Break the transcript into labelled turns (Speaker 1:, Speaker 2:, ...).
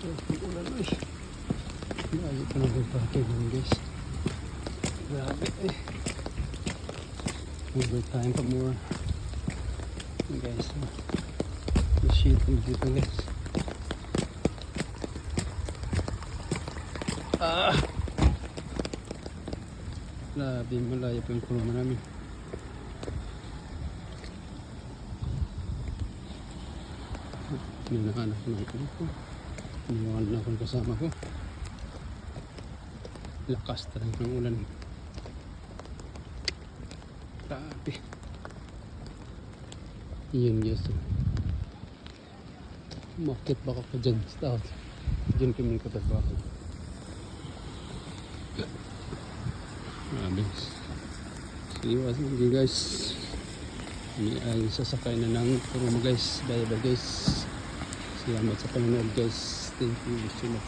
Speaker 1: Ulan ay. Lagi pa nang parking guys. Grabe eh. Overtime pa more. Guys, the shit dito guys. Grabe, malayo pa yung kulungan namin. Ninahanap ko ng ko. Iniwan na akong kasama ko. Lakas talaga ng ulan. Grabe. Yun guys. Umakit baka ko dyan. Start. Dyan kami katrabaho. Grabe. Iwas hindi guys. Ini ay sasakay na ng Kuruma guys. Bye bye guys. Salamat sa panonood guys. Thank you so much.